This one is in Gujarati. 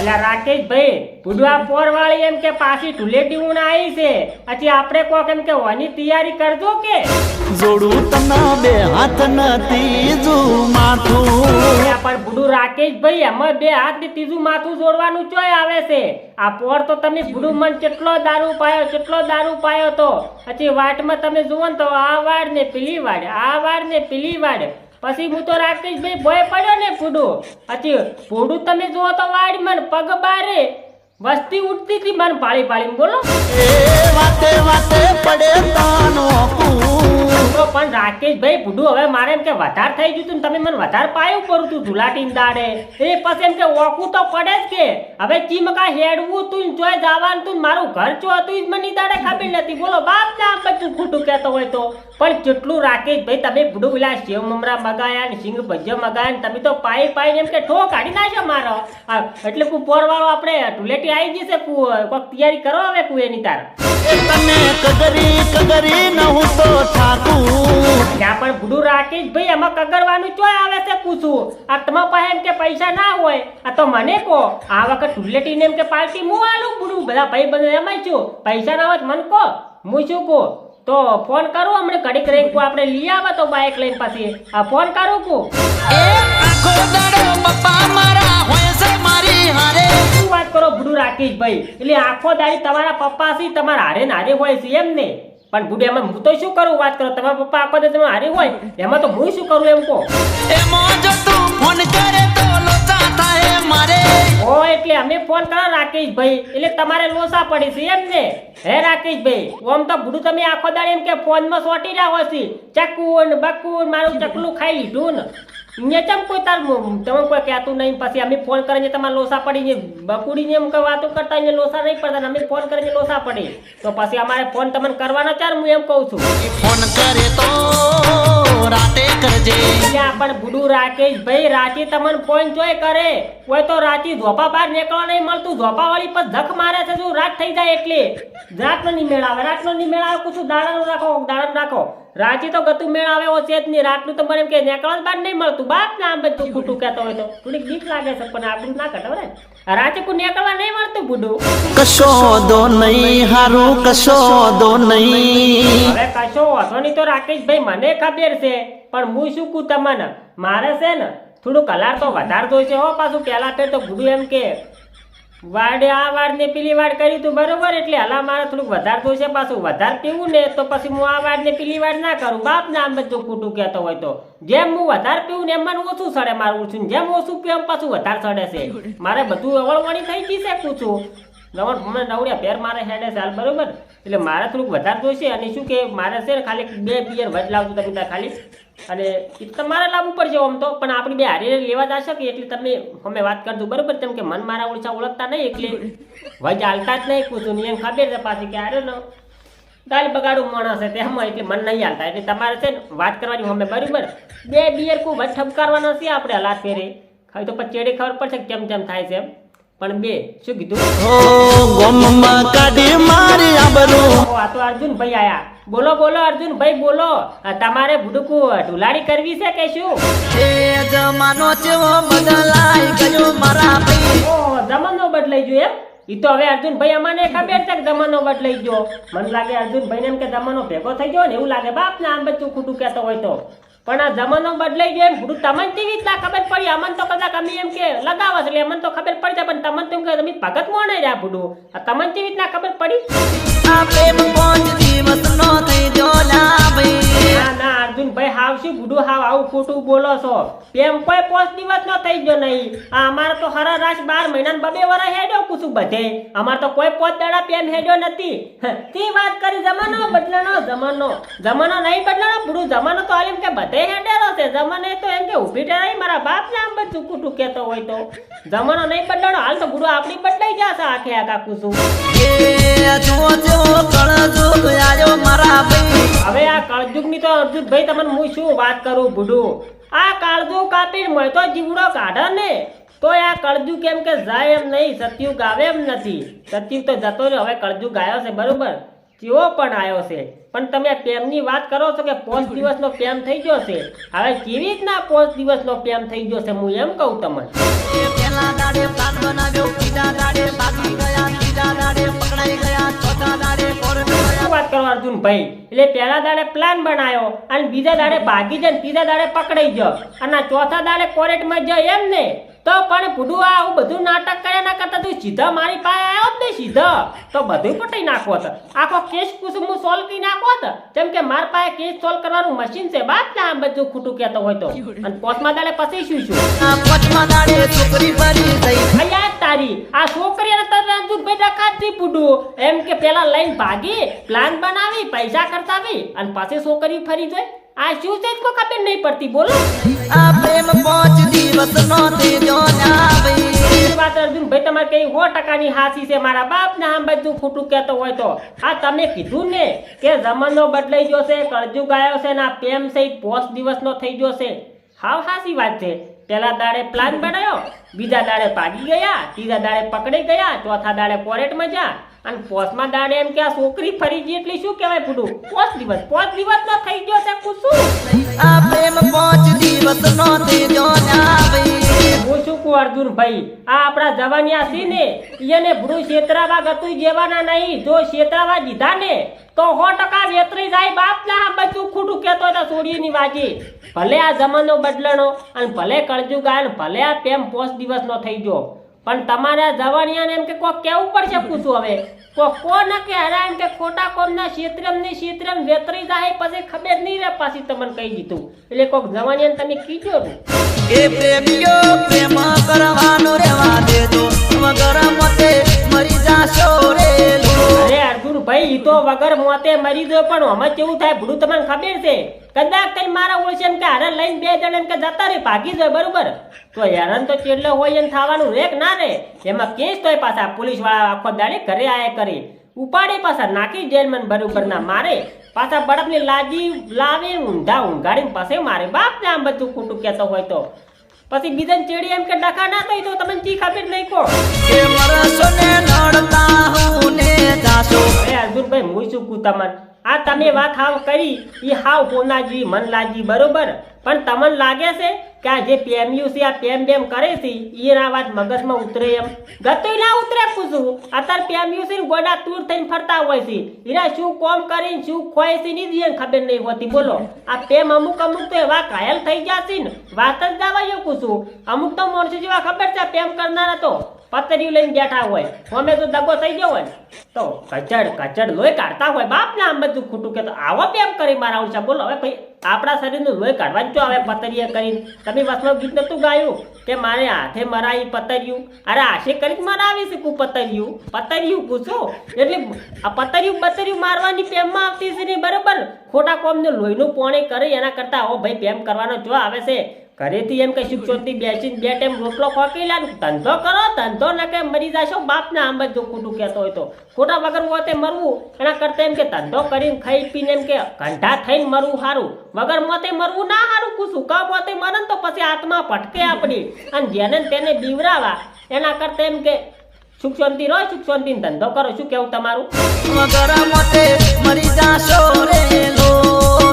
એટલે રાકેશભાઈ બુડવા પોરવાળી એમ કે પાછી ધુલેટી ઊણ આવી છે પછી આપણે કોક એમ કે હોની તૈયારી કરજો કે જોડું તના બે હાથ નથી જો માથું પણ બુડું રાકેશભાઈ એમાં બે હાથ ને ત્રીજું માથું જોડવાનું ચોય આવે છે આ પોર તો તમે બુડું મન કેટલો દારૂ પાયો તો પછી વાટમાં તમે જુઓ ને તો આ વાડ ને પેલી વાડ આ વાડ ને પેલી વાડ પછી હું તો રાકેશભાઈ ભય પડ્યો ને બુડું પછી બુડું તમે જુઓ તો વાડ મન પગ બારે વસ્તી ઉઠતી હતી મન પાળી પાળી બોલો એ વાતે વાતે પડે તાનો તો પણ રાકેશભાઈ બુડું હવે મારે એમ કે વધારે થઈ ગયું તું તમે મને વધારે પાયું કરું તું ધુલાટી દાડે એ પછી એમ કે ઓકું તો પડે જ કે હવે ચીમકા હેડવું તું જોઈ જવાનું તું મારું ઘર ચો હતું જ મને દાડે ખબર નથી બોલો બાપ ના બધું ખોટું કહેતો હોય તો પણ કેટલું રાકેશભાઈ તમે બુડું પેલા સેવ મમરા મગાયા ને સિંગ ભજીયા મગાયા ને તમે તો પાઈ એમ કે ઠો કાઢી નાખ્યો મારો એટલે કુ પોરવાળો આપણે ધુલેટી આવી જશે કોઈક તૈયારી કરો હવે કુએની તાર તને કગરી ન હું તો ઠાકુર ત્યાં પણ બુડું રાકેશભાઈ એમાં કગરવાનું ચોય આવે છે પૂછું આ તમારા પાસે એમ કે પૈસા ના હોય આ તો મને કહો આ વખત ધુલેટીને એમ કે પાર્ટી હું આલું બુડું બધા ભાઈ બધા એમાં છું પૈસા ના હોય મને કહો હું શું કહું તો ફોન કરું હમણાં ઘડીક રહી આપણે લઈ આવે તો બાઇક લઈને પછી આ ફોન કરું કુ એ આખો દાડો પપ્પા મારા હોય છે મારી હારે શું વાત કરો બુડું રાકેશભાઈ એટલે આખો દાડી તમારા પપ્પા છે તમારા હારે નારે હોય છે એમ ને પણ બુડે એમાં હું તો શું કરું વાત કરો તમારા પપ્પા આખો દાડી તમે હારે હોય એમાં તો હું શું કરું એમ કહો એમાં જો તું ફોન કરે તો લોચા થાય મારે ઓ એટલે અમે ફોન કરો રાકેશભાઈ એટલે તમારે લોસા પડી છે એમ ને હે રાકેશભાઈ ઓમ તો બુડું તમે આખો દાડી એમ કે ફોનમાં સોટી રહ્યા હોય છે ચકુન બકુન મારું ચકલું ખાઈ લીધું ને અહીંયા ચમ કોઈ તાર તમે કોઈ કહેતું નહીં પછી અમે ફોન કરીને તમારે લોસા પડીને બકુડીને એમ વાતો કરતા અહીંયા લોસા નહીં પડતા અમે ફોન કરીને લોસા પડી તો પછી અમારે ફોન તમને કરવાનો ચાર હું એમ કહું છું ફોન કરે તો રાતે કરજે ત્યાં પણ બુડું રાકેશભાઈ રાતી તમને ફોન જોઈ કરે કોઈ તો રાતી ધોપા બહાર નીકળવા નહીં મળતું ધોપા વાળી પર ધક મારે છે જો રાત થઈ જાય એટલે રાતનો નહીં મેળ આવે રાતનો નહીં મેળ આવે કુછું દાડાનું રાખો રાતે તો ગતું મેળ આવે એવો છે જ નહીં રાતનું તો મને એમ કે નીકળવા બહાર નહીં મળતું બાપ ના આમ બધું ખોટું કહેતો હોય તો થોડીક બીક લાગે છે પણ આપણું ના કહેતો ને રાતે કોઈ નીકળવા નહીં મળતું બુડું કશો દો નહીં હારું કશો દો નહીં હવે કશો વાંધો નહીં તો રાકેશભાઈ મને ખબર છે પણ હું શું કહું તમને મારે છે ને થોડું કલાર તો વધારે જોઈશે હો પાછું પહેલા તો બુડું એમ કે વાડે આ વાડ ને પેલી વાડ કરી તું બરોબર એટલે હલા મારે થોડુંક વધારે જોઈશે પાછું વધારે પીવું ને તો પછી હું આ વાડ ને પેલી વાડ ના કરું બાપ ને આમ બધું ખોટું કહેતો હોય તો જેમ હું વધારે પીવું ને એમ મને ઓછું સડે મારું ઓછું જેમ ઓછું પીવું એમ પાછું વધારે સડે છે મારે બધું અવળવણી થઈ ગઈ છે પૂછું નવડિયા પેર મારે હેડે છે હાલ બરોબર એટલે મારે થોડુંક વધારે જોઈશે અને શું કે મારે છે ને ખાલી 2 બિયર વધ લાવતું તમે ત્યાં ખાલી અને એ તમારે લાવવું પડશે આમ તો પણ આપણી બે હારે લેવા જશે કે એટલે તમે અમે વાત કરજો બરોબર કેમ કે મન મારા ઓળખા ઓળખતા નહીં એટલે વજ હાલતા જ નહીં પૂછું ને એમ ખબર છે પાછી કે આરે ને દાલ બગાડું માણસ છે તેમાં એટલે મન નહીં હાલતા એટલે તમારે છે ને વાત કરવાની અમે બરોબર 2 બિયર કો વધ ઠપકારવાના છે આપણે હાલાત ફેરે ખાલી તો પછી ચેડે ખબર પડશે કેમ કેમ થાય છે પણ 2 શું કીધું ઓ ગોમમાં કાઢી મારી આબરૂ આ તો અર્જુનભાઈ આયા બોલો અર્જુનભાઈ બોલો તમારે બુડકુ ઢુલાડી કરવી છે કે શું એ જમાનો જેવો બદલાઈ ગયો મારા ભાઈ ઓ જમાનો બદલાઈ ગયો એમ ઈ તો હવે અર્જુનભાઈ અમને ખબર છે કે જમાનો બદલાઈ ગયો મને લાગે અર્જુનભાઈ એમ કે જમાનો ભેગો થઈ ગયો ને એવું લાગે બાપ ને આમ બધું ખોટું કહેતો હોય તો પણ આ જમાનો બદલાઈ ગયો એમ બુડું તમને કેવી રીતના ખબર પડી અમને તો કદાચ અમે એમ કે લગાવે છે એટલે અમને તો ખબર પડી જાય પણ તમને તો એમ કે તમે ભગત મોં નહીં રહ્યા બુડું આ તમને કેવી રીતના ખબર પડી આ પ્રેમ 5 દિવસ નો થઈ જોલા ભાઈ ના અર્જુનભાઈ હાવ શું બુડું હાવ આવું ખોટું બોલો છો એમ કોઈ 5 દિવસ નો થઈ ગયો નહીં આ અમારે તો હરા રાશ 12 મહિના 2 વર્ષ હેડ્યો કુછું બધે અમારે તો કોઈ 5 દાડા પેમ હેડ્યો નથી તી વાત કરી જમાનો બદલાનો જમાનો નહીં બદલાનો બુડું જમાનો તો એમ કે બધે હેડેલો છે જમાને તો એમ કે ઊભી ઠરાઈ મારા બાપ ને આમ બધું ખોટું કહેતો હોય તો જમાનો નહીં બદલાનો હાલ તો બુડું આપણી બદલાઈ જશે આખે આખા કુછું એ જો કળજુગ આયો મારા ભાઈ હવે આ કળજુગ ની તો અર્જુનભાઈ તમને હું શું વાત કરું બુડું આ કાળજુગ કાપી મળે તો જીવડો કાઢે ને તો આ કળજુગ કેમ કે જાય એમ નહીં સતયુગ આવે એમ નથી સતયુગ તો જતો રહ્યો હવે કળજુગ આવ્યો છે બરોબર કેવો પણ આવ્યો છે. પણ તમે પ્રેમની વાત કરો છો કે 5 દિવસનો પ્રેમ થઈ ગયો છે. હવે કેવી રીતના 5 દિવસનો પ્રેમ થઈ ગયો છે હું એમ કહું તમને. પેલા દાડે પ્લાન બનાવ્યો, બીજા દાડે ભાગી ગયા, ત્રીજા દાડે પકડાઈ ગયા, ચોથા દાડે કોર્ટમાં શું વાત કરો અર્જુનભાઈ? એટલે પહેલા દાડે પ્લાન બનાવ્યો અને બીજા દાડે ભાગી જાય, ત્રીજા દાડે પકડાઈ ગયો અને આ ચોથા દાડે કોર્ટમાં જાય એમ ને? તો પણ ભૂડું આ આવું બધું નાટક કર્યા ના કરતા તું સીધા મારી પાસે આવ્યો જ ને સીધા તો બધું પટાઈ નાખો હતો. આખો કેસ કુસુમ સોલ્વ કરી નાખો હતો. જેમ કે માર પાસે કેસ સોલ્વ કરવાનું મશીન છે બાપ ને આમ બધું ખોટું કહેતો હોય તો. અને પોસમાં દાડે પછી શું પાંચમા દાડે છોકરી ફરી થઈ. અલ્યા તારી આ છોકરીને તરત અર્જુનભાઈ રખાતી પૂડું એમ કે પેલા લઈને ભાગી, પ્લાન બનાવી, પૈસા ખર્ચાવી અને પછી છોકરી ફરી જાય. આ શું છે કોઈ ખબર નહીં પડતી બોલો. આ પ્રેમ 5 દિવસનો થયો ના ભાઈ. એ વાત અર્જુનભાઈ તમારે કઈ 100% હાચી છે. મારા બાપ ને આમ બધું ખોટું કહેતો હોય તો આ તમે કીધું ને કે જમાનો બદલાઈ ગયો છે, કળજુગ આવ્યો છે ને આ પ્રેમ છે 5 દિવસનો થઈ ગયો છે. હાવ હાચી વાત છે. પેલા દાડે પ્લાન બનાવ્યો, બીજા દાડે ભાગી ગયા, ત્રીજા દાડે પકડી ગયા, ચોથા દાડે કોર્ટમાં જા અને 5મા દાડે એમ કે આ છોકરી ફરી ગઈ એટલે શું કહેવાય પૂડું? 5 દિવસનો થઈ ગયો છે કુસુમ. આ પ્રેમ 5 દિવસનો થયો ના ભાઈ. હું શું કહું અર્જુનભાઈ, આ આપણા જવાનિયા છે ને એને ભૂડું છેતરાવા ગતું જેવાના નહીં. જો છેતરાવા દીધા ને તો 100% વેતરી જાય બાપ ના. આ બધું ખોટું કહેતો હતા છોડીની વાજી. ભલે આ જમાનો બદલાનો અને ભલે કળજુગ આયો ને ભલે આ પ્રેમ 5 દિવસનો થઈ ગયો પણ તમારે આ જવાનિયાને એમ કે કોક કેવું પડશે પૂછું હવે કોણ કે હરા એમ કે ખોટા કોમના ક્ષેત્રમ વેતરી જાય પછી ખબર નહીં રહે પાછી તમને કહી દીધું. એટલે કોક જવાનિયાને તમે કીધો એ પ્રેમીઓ પ્રેમ કરવાનો રહેવા દેજો, વગર મોતે મરી જાશો રે લો. અરે અર્જુનભાઈ ઈ તો વગર મોતે મરી ગયો પણ આમાં કેવું થાય ભૂડું તમને ખબર છે? કદાચ કઈ મારા ઓળશે એમ કે હારે લઈને 2 જણ એમ કે જતા રે ભાગી જાય બરોબર તો હેરાન તો ચેડલે હોય એને થવાનું રેક ના રે. એમાં કેસ તોય પાછા પોલીસ વાળા આખો દાડે ઘરે આયા કરી ઉપાડી પાછા નાખી જેલમાં બરોબર ના મારે પાછા બળપની લાજી લાવી ઊંઘાડીને પાસે મારે બાપ ને આમ બધું ખોટું કહેતો હોય તો પછી બીજાને ચેડી એમ કે ડખા ના થઈ તો તમને જી ખબર નહીં કો એ મરસો ને નડતા હું ને જાશો. અરે અર્જુનભાઈ હું શું કહું તમને આ તમે વાત હાવ કરી એ હાવ કોનાજી મન લાગી બરોબર પણ તમને લાગે છે કે આ જે પેમ્યુ છે આ પેમ કરે છે એના વાત મગજમાં ઉતરે એમ? ગતું ના ઉતરે પૂછું. અત્યારે પેમ્યુ છે ગોડા તૂર થઈને ફરતા હોય છે એના શું કોમ કરીને શું ખોય છે ની ખબર નહીં હોતી બોલો. આ પેમ અમુક તો એવા ઘાયલ થઈ ગયા છે ને વાત જ જવાયો પૂછું. અમુક તો માણસો જેવા ખબર છે પેમ કરનારા તો પતરીયું લઈને બેઠા હોય અમે તો દગો થઈ ગયો હોય તો કચડ લોહી કાઢતા હોય બાપ ને આમ બધું ખોટું કે આવો પેમ કરી મારા ઉછા બોલો. હવે ભાઈ આપણા શરીરનું લોહી કાઢવા જ જો હવે પતરીએ કરીને તમે વસમાં ગીત નતું ગાયું કે મારે હાથે મરાઈ પતરિયું? અરે આશે કરી મરાવી શકું પતરિયું પૂછો એટલે આ પતરિયું મારવાની પેમમાં આવતી છે ને બરોબર. ખોટા કોમને લોહીનું પોણી કરે એના કરતા આવો ભાઈ પેમ કરવાનો જો આવે છે ઘરેથી એમ કે સુખ શાંતિ બેસીને 2 ટાઈમ રોટલો ખોકી લે ધંધો કરો ધંધો ને કે મરી જાશો બાપ ને આમ બધું ખોટું કહેતો હોય તો ખોટા વગર મોતે મરવું એના કરતા એમ કે ધંધો કરીને ખાઈ પીને એમ કે કંઠા થઈને મરવું સારું. વગર મોતે મરવું ના સારું પૂછું. કા મોતે મરે તો પછી આત્મા ભટકે આપણી અને જેને તેને બીવરાવા એના કરતા એમ કે સુખ શાંતિ રહો સુખ શાંતિ ધંધો કરો. શું કેવું તમારું? વગર મોતે મરી જાશો રે લો.